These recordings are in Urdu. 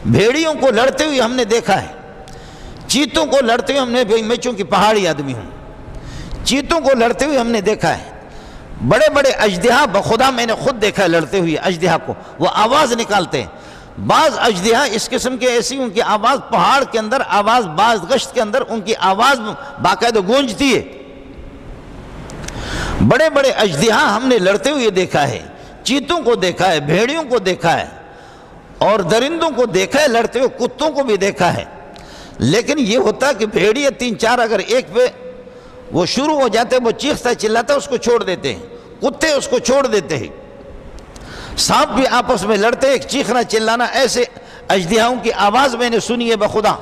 بھیڑیوں کو لڑتے ہوئے ہم نے دیکھا ہے، چیتوں کو لڑتے ہوئے ہم نے، میں چونکہ پہاڑی آدمی ہوں، چیتوں کو لڑتے ہوئے ہم نے دیکھا ہے، بڑے بڑے اژدہا بخدا میں نے خود دیکھا ہے لڑتے ہوئے اژدہا کو، وہ آواز نکالتے ہیں۔ بعض اژدہا اس قسم کے ایسی ان کی آواز پہاڑ کے اندر آواز، بعض گشت کے اندر ان کی آواز باقاعدہ گونجتی ہے۔ بڑے بڑے اژدہا ہم نے لڑتے ہوئے دیکھا ہے، چیتوں کو دیکھا ہے، بھیڑیوں کو دیکھا ہے، اور درندوں کو دیکھا ہے لڑتے ہوئے، کتوں کو بھی دیکھا ہے۔ لیکن یہ ہوتا کہ بھیڑیا 3-4 اگر ایک پہ وہ شروع ہو جاتے، وہ چیختا چلاتا، اس کو چھوڑ دیتے ہیں، کتے اس کو چھوڑ دیتے ہیں، سانپ بھی آپس میں لڑتے، ایک چیخنا چلانا، ایسے اژدہاؤں کی آواز میں نے سنی ہے بخدا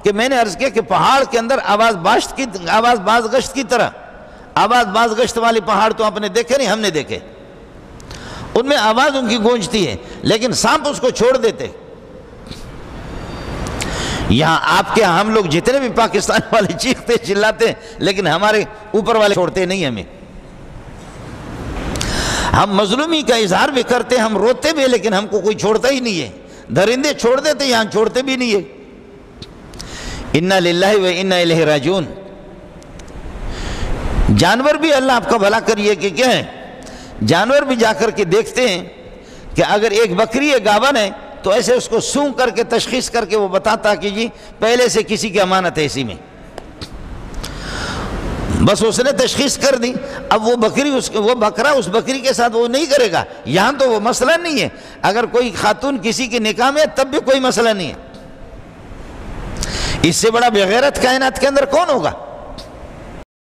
کہ میں نے عرض کیا کہ پہاڑ کے اندر آواز باز گشت کی طرح، آواز باز گشت والے پہاڑ تو آپ نے دیکھے نہیں، ہم نے دیکھے، ان میں آواز ان کی گونجتی ہے، لیکن سانپ اس کو چھوڑ دیتے۔ یہاں آپ کے ہم لوگ جتنے بھی پاکستان والے چیختے چلاتے ہیں، لیکن ہمارے اوپر والے چھوڑتے نہیں ہمیں، ہم مظلومی کا اظہار بھی کرتے ہیں، ہم روتے بھی، لیکن ہم کو کوئی چھوڑتا ہی نہیں ہے۔ درندے چھوڑ دیتے، یہاں چھوڑتے بھی نہیں ہے۔ انا للہ و انا الیہ راجعون۔ جانور بھی اللہ آپ کا بھلا کریے کہ کیا ہے، جانور بھی جا کر کے دیکھتے ہیں کہ اگر ایک بکری ہے گاون ہے تو ایسے اس کو سونگ کر کے تشخیص کر کے وہ بتاتا کہ جی پہلے سے کسی کی امانت ہے اسی میں، بس اس نے تشخیص کر دی۔ اب وہ بکری وہ بکرا اس بکری کے ساتھ وہ نہیں کرے گا، یہاں تو وہ مسئلہ نہیں ہے، اگر کوئی خاتون کسی کے نکاح میں تب بھی کوئی مسئلہ نہیں ہے۔ اس سے بڑا بغیرت کائنات کے اندر کون ہوگا؟